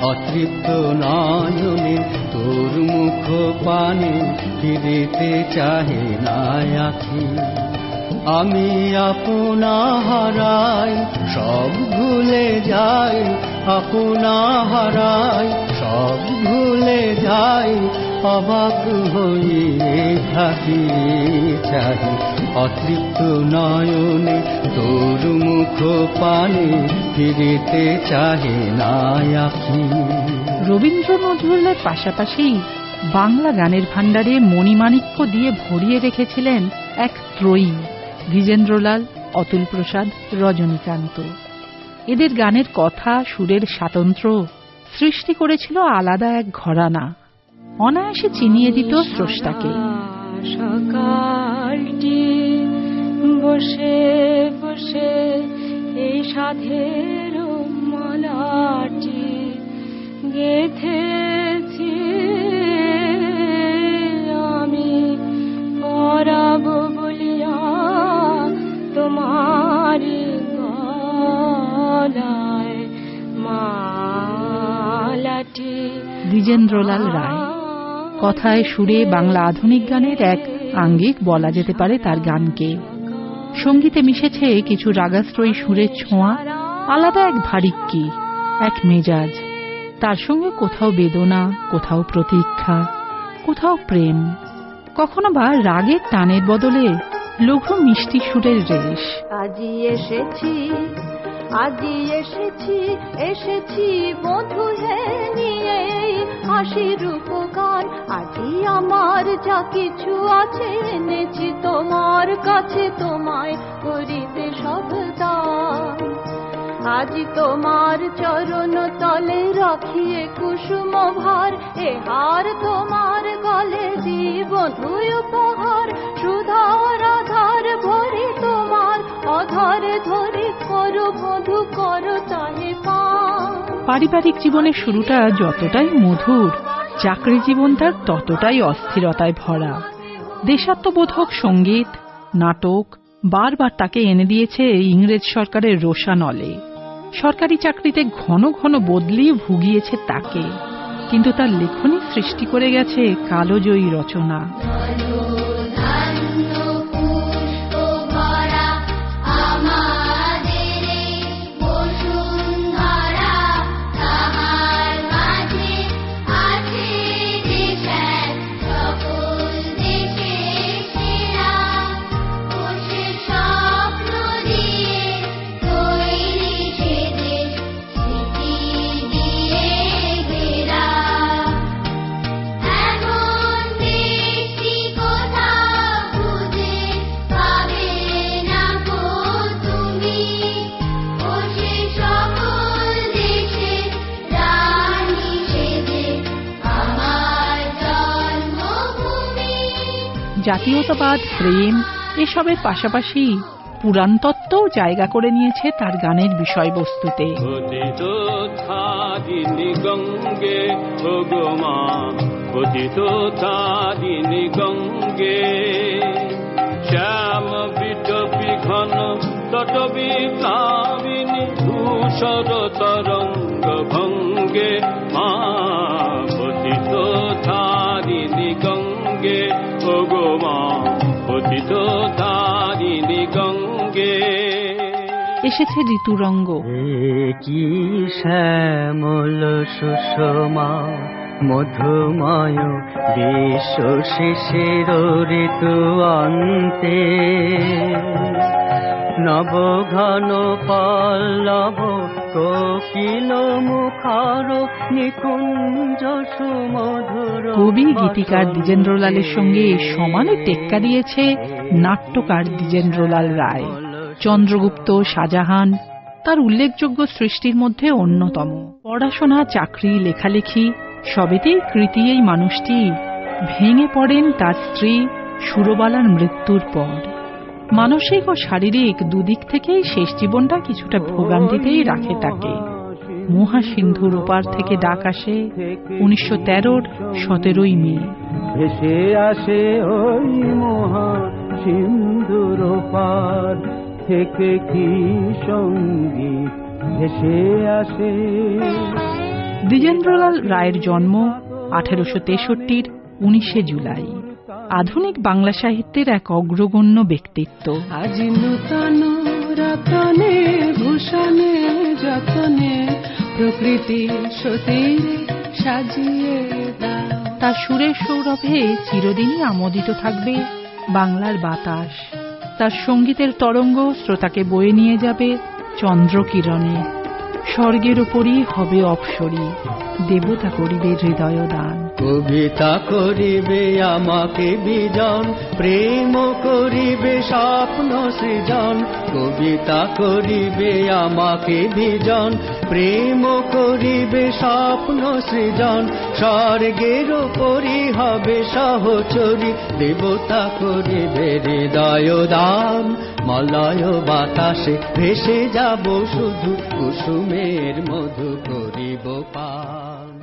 অতৃপ্ত নয়নে তোর মুখ পানে ফিরিতে চাহে না আখি। আমি আপনা হারাই সব ভুলে যাই, আপনা হারাই সব ভুলে যাই, অবাক হইয়ে থাকি চাহি। অতৃপ্ত নয়নে তোর মুখ পানে ফিরিতে চাহে না আখি। রবীন্দ্র নজরুলের পাশাপাশি বাংলা গানের ভাণ্ডারে মণিমাণিক্য দিয়ে ভরিয়ে রেখেছিলেন এক ত্রয়ী, দ্বিজেন্দ্রলাল, অতুল প্রসাদ, রজনীকান্ত। এদের গানের কথা, সুরের স্বাতন্ত্র্য সৃষ্টি করেছিল আলাদা এক ঘরানা, অনায়াসে চিনিয়ে দিত স্রষ্টাকে। সকালটি বসে বসে এই সাধের মালাটি গেথেছি আমি, পরাবো বলিয়া তোমারি গলায় মালাটি। দ্বিজেন্দ্রলাল রায় কথায় সুরে বাংলা আধুনিক গানের এক আঙ্গিক বলা যেতে পারে তার গানকে। সঙ্গীতে মিশেছে কিছু রাগাশ্রয়ী সুরের ছোঁয়া, আলাদা এক ভারিক্কি, এক মেজাজ। তার সঙ্গে কোথাও বেদনা, কোথাও প্রতীক্ষা, কোথাও প্রেম, কখনো বা রাগের টানের বদলে লঘু মিষ্টি সুরের রেশ। আজি এসেছি, আজি এসেছি, এসেছি বধূ হে নিয়ে হাসির উপকার। আজি আমার যা কিছু আছে এনেছি তোমার কাছে, তোমায় করিতে সব দান। আজি তোমার চরণ তলে রাখিয়ে কুসুম ভার, এ হার তোমার গলে দিব বধূ উপহার। সুধার আধার ভরি তোমার অধরে ধরি, করো বধূ করো তাহে পান। পারিবারিক জীবনের শুরুটা যতটাই মধুর, চাকরি জীবন তার ততটাই অস্থিরতায় ভরা। দেশাত্মবোধক সঙ্গীত, নাটক বারবার তাকে এনে দিয়েছে ইংরেজ সরকারের রোষানলে। সরকারি চাকরিতে ঘন ঘন বদলিয়ে ভুগিয়েছে তাকে, কিন্তু তার লেখনী সৃষ্টি করে গেছে কালজয়ী রচনা। জাতীয়তাবাদ, প্রেম এসবের পাশাপাশি পুরাণতত্ত্বও জায়গা করে নিয়েছে তার গানের বিষয়বস্তুতে। শ্যাম বিটপি ঘন তটবি প্লাবিনী ধূসর তরঙ্গ ভঙ্গে মা পতিত ধারিণী গঙ্গে, ও গো মা পতিত ধারিণী গঙ্গে। এসেছে ঋতুরঙ্গ। কি শ্যামল সুষমা মধুময় বিশ্ব শিশির ঋতু অন্তে, নব ঘন পল্লব কোকিল মুখার নিকুঞ্জ সুমধুর। কবি গীতিকার দ্বিজেন্দ্রলালের সঙ্গে সমানে টেক্কা দিয়েছে নাট্যকার দ্বিজেন্দ্রলাল রায়। চন্দ্রগুপ্ত, শাহজাহান তার উল্লেখযোগ্য সৃষ্টির মধ্যে অন্যতম। পড়াশোনা, চাকরি, লেখালেখি সবেতেই কৃতি এই মানুষটি ভেঙে পড়েন তার স্ত্রী সুরবালার মৃত্যুর পর। মানসিক ও শারীরিক দুদিক থেকেই শেষ জীবনটা কিছুটা ভোগান্তিতেই রাখে তাকে। মহাসিন্ধুর ওপার থেকে ডাক আসে 1913-র 17ই মে। ভেসে আসে ওই মহাসিন্ধুর ওপার থেকে কি সঙ্গীত ভেসে আসে, দ্বিজেন্দ্রলাল রায়ের জন্ম 1863-র 19শে জুলাই। আধুনিক বাংলা সাহিত্যের এক অগ্রগণ্য ব্যক্তিত্ব। আজ নূতন রতনে ভূষণে যতনে প্রকৃতি সতীর সাজিয়ে দাও। তার সুরের সৌরভে চিরদিনই আমোদিত থাকবে বাংলার বাতাস। তার সঙ্গীতের তরঙ্গ শ্রোতাকে বয়ে নিয়ে যাবে চন্দ্রকিরণে। স্বর্গের উপরই হবে অপসরী, দেবতা করিবে হৃদয় দান। কবিতা করিবে আমাকে বিজন, প্রেম করিবে স্বপ্ন সৃজন। কবিতা করিবে আমাকে বিজন, প্রেম করিবে স্বপ্ন সৃজন। স্বর্গের উপরই হবে সহচরী, দেবতা করিবে হৃদয় দান। মলয় বাতাসে ভেসে যাব শুধু, কুসুমের মধু করিব পান।